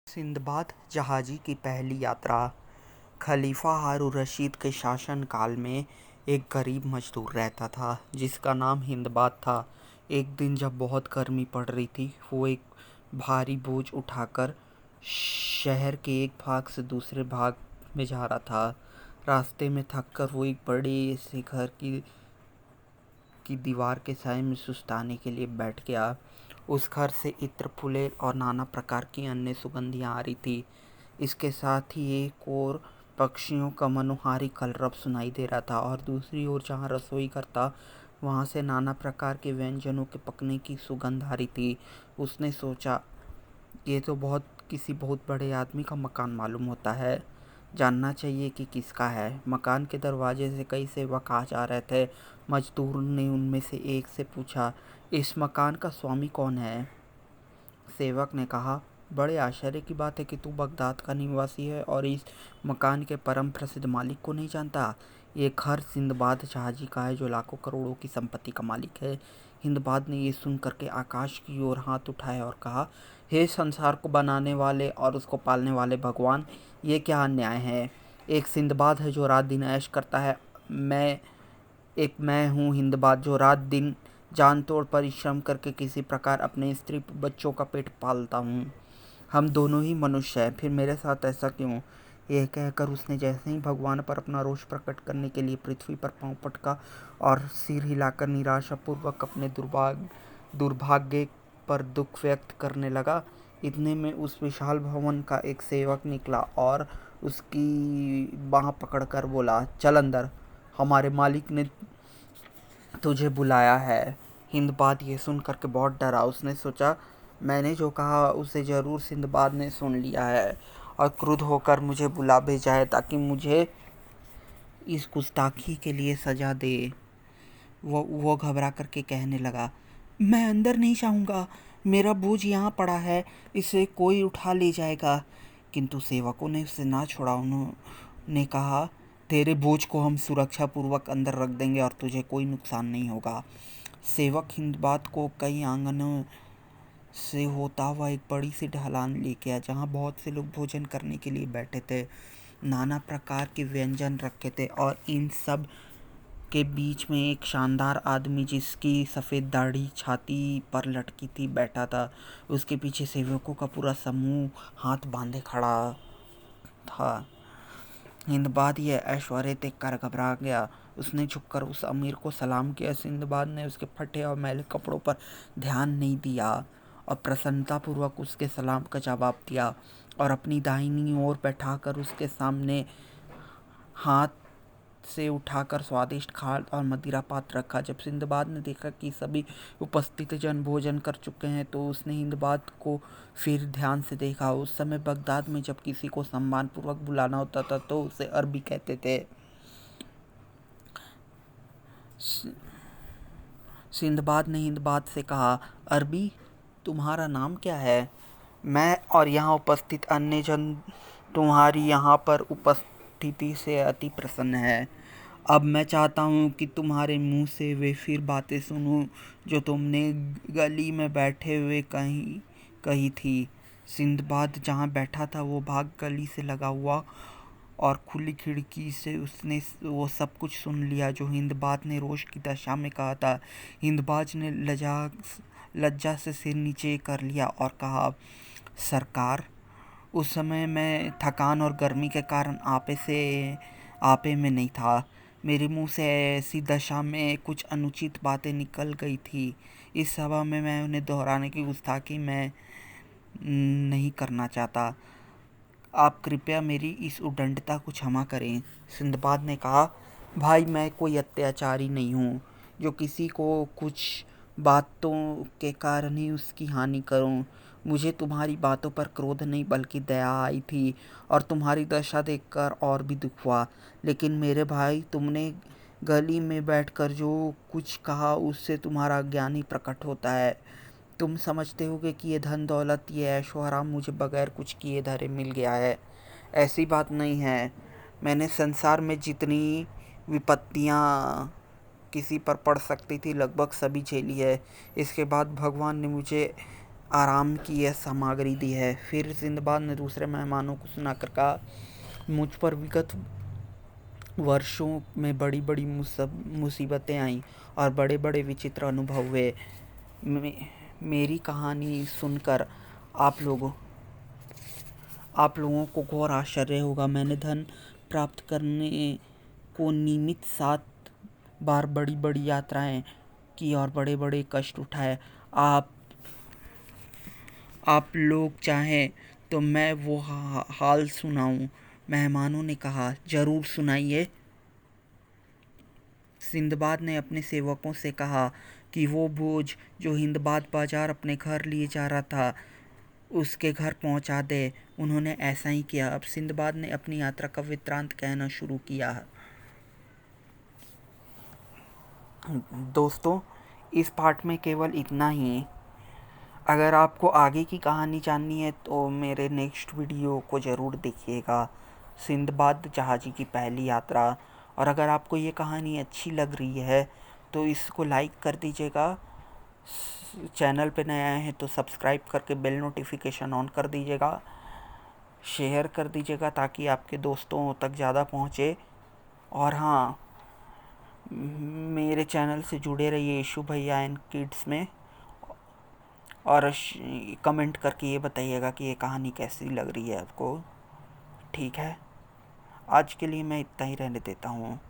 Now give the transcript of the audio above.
Sinbad जहाज़ी की पहली यात्रा। खलीफा हारून रशीद के शासनकाल में एक गरीब मजदूर रहता था जिसका नाम हिंदबाद था। एक दिन जब बहुत गर्मी पड़ रही थी, वो एक भारी बोझ उठाकर शहर के एक भाग से दूसरे भाग में जा रहा था। रास्ते में थककर वो एक बड़े से घर की दीवार के साए में सुस्ताने के लिए बैठ गया। उस घर से इत्र, फूलें और नाना प्रकार की अन्य सुगंधियाँ आ रही थी। इसके साथ ही एक ओर पक्षियों का मनोहारी कलरव सुनाई दे रहा था और दूसरी ओर जहाँ रसोई घर था, वहाँ से नाना प्रकार के व्यंजनों के पकने की सुगंध आ रही थी। उसने सोचा, ये तो किसी बहुत बड़े आदमी का मकान मालूम होता है। जानना चाहिए कि किसका है। मकान के दरवाजे से कई सेवक आ जा रहे थे। मजदूर ने उनमें से एक से पूछा, इस मकान का स्वामी कौन है? सेवक ने कहा, बड़े आश्चर्य की बात है कि तू बगदाद का निवासी है और इस मकान के परम प्रसिद्ध मालिक को नहीं जानता। ये घर सिंदबाद जहाज़ी का है जो लाखों करोड़ों की संपत्ति का मालिक है। हिंदबाद ने ये सुन करके आकाश की ओर हाथ उठाए और कहा, हे संसार को बनाने वाले और उसको पालने वाले भगवान, ये क्या अन्याय है। एक सिंदबाद है जो रात दिन ऐश करता है, मैं हूँ हिंदबाद जो रात दिन जान तोड़ परिश्रम करके किसी प्रकार अपने स्त्री बच्चों का पेट पालता हूँ। हम दोनों ही मनुष्य हैं, फिर मेरे साथ ऐसा क्यों? यह कहकर उसने जैसे ही भगवान पर अपना रोष प्रकट करने के लिए पृथ्वी पर पांव पटका और सिर हिलाकर निराशापूर्वक अपने दुर्भाग्य पर दुख व्यक्त करने लगा, इतने में उस विशाल भवन का एक सेवक निकला और उसकी बाँह पकड़कर बोला, चल अंदर, हमारे मालिक ने तुझे बुलाया है। हिंदबाद ये सुन करके बहुत डरा। उसने सोचा, मैंने जो कहा उसे जरूर सिंदबाद ने सुन लिया है और क्रुद्ध होकर मुझे बुला भेजा है ताकि मुझे इस गुस्ताखी के लिए सजा दे। वो घबरा करके कहने लगा, मैं अंदर नहीं जाऊंगा, मेरा बोझ यहाँ पड़ा है, इसे कोई उठा ले जाएगा। किंतु सेवकों ने उसे ना छोड़ा। उन्होंने कहा, तेरे बोझ को हम सुरक्षा पूर्वक अंदर रख देंगे और तुझे कोई नुकसान नहीं होगा। सेवक हिंदबाद को कई आंगनों से होता हुआ एक बड़ी सी ढलान ले गया जहाँ बहुत से लोग भोजन करने के लिए बैठे थे। नाना प्रकार के व्यंजन रखे थे और इन सब के बीच में एक शानदार आदमी जिसकी सफ़ेद दाढ़ी छाती पर लटकी थी बैठा था। उसके पीछे सेवकों का पूरा समूह हाथ बांधे खड़ा था। हिंदबाद यह ऐश्वर्य देखकर घबरा गया। उसने झुककर उस अमीर को सलाम किया। सिंदबाद ने उसके फटे और मैले कपड़ों पर ध्यान नहीं दिया और प्रसन्नतापूर्वक उसके सलाम का जवाब दिया और अपनी दाहिनी ओर बैठाकर उसके सामने हाथ से उठाकर स्वादिष्ट खाल और मदिरा पात्र रखा। जब सिंदबाद ने देखा कि सभी उपस्थित जन भोजन कर चुके हैं तो उसने हिंदबाद को फिर ध्यान से देखा। उस समय बगदाद में जब किसी को सम्मान पूर्वक बुलाना होता था तो उसे अरबी कहते थे। सिंदबाद ने हिंदबाद से कहा, अरबी, तुम्हारा नाम क्या है? मैं और यहाँ उपस्थित अन्य जन तुम्हारी यहाँ पर उपस्थिति से अति प्रसन्न है। अब मैं चाहता हूँ कि तुम्हारे मुंह से वे फिर बातें सुनूं जो तुमने गली में बैठे हुए कही थी। सिंदबाद जहाँ बैठा था वो भाग गली से लगा हुआ और खुली खिड़की से उसने वो सब कुछ सुन लिया जो हिंदबाद ने रोष की दशा में कहा था। हिंदबाज ने लज्जा से सिर नीचे कर लिया और कहा, सरकार, उस समय मैं थकान और गर्मी के कारण आपे में नहीं था। मेरे मुंह से ऐसी दशा में कुछ अनुचित बातें निकल गई थी। इस सभा में मैं उन्हें दोहराने की गुस्ताखी मैं नहीं करना चाहता। आप कृपया मेरी इस उद्दंडता को क्षमा करें। सिंदबाद ने कहा, भाई, मैं कोई अत्याचारी नहीं हूँ जो किसी को कुछ बातों के कारण ही उसकी हानि करूँ। मुझे तुम्हारी बातों पर क्रोध नहीं बल्कि दया आई थी और तुम्हारी दशा देखकर और भी दुख हुआ। लेकिन मेरे भाई, तुमने गली में बैठकर जो कुछ कहा उससे तुम्हारा ज्ञान ही प्रकट होता है। तुम समझते होगे कि ये धन दौलत, ये ऐशो आराम मुझे बगैर कुछ किए धरे मिल गया है। ऐसी बात नहीं है। मैंने संसार में जितनी विपत्तियाँ किसी पर पड़ सकती थी लगभग सभी झेली है। इसके बाद भगवान ने मुझे आराम की यह सामग्री दी है। फिर सिंदबाद ने दूसरे मेहमानों को सुनाकर कहा, मुझ पर विगत वर्षों में बड़ी बड़ी मुसीबतें आईं और बड़े बड़े विचित्र अनुभव हुए। मेरी कहानी सुनकर आप लोगों को घोर आश्चर्य होगा। मैंने धन प्राप्त करने को निमित्त 7 बार बड़ी बड़ी यात्राएं की और बड़े बड़े कष्ट उठाए। आप लोग चाहें तो मैं वो हाल सुनाऊं? मेहमानों ने कहा, जरूर सुनाइए। सिंदबाद ने अपने सेवकों से कहा कि वो बोझ जो हिंदबाद बाजार अपने घर लिए जा रहा था उसके घर पहुंचा दे। उन्होंने ऐसा ही किया। अब सिंदबाद ने अपनी यात्रा का वृत्तांत कहना शुरू किया। दोस्तों, इस पार्ट में केवल इतना ही। अगर आपको आगे की कहानी जाननी है तो मेरे नेक्स्ट वीडियो को ज़रूर देखिएगा, सिंदबाद जहाज़ी की पहली यात्रा। और अगर आपको ये कहानी अच्छी लग रही है तो इसको लाइक कर दीजिएगा। चैनल पे नया है तो सब्सक्राइब करके बेल नोटिफिकेशन ऑन कर दीजिएगा। शेयर कर दीजिएगा ताकि आपके दोस्तों तक ज़्यादा पहुँचे। और हाँ, मेरे चैनल से जुड़े रहिए इशू भैया एंड किड्स में। और कमेंट करके ये बताइएगा कि ये कहानी कैसी लग रही है आपको। ठीक है, आज के लिए मैं इतना ही रहने देता हूँ।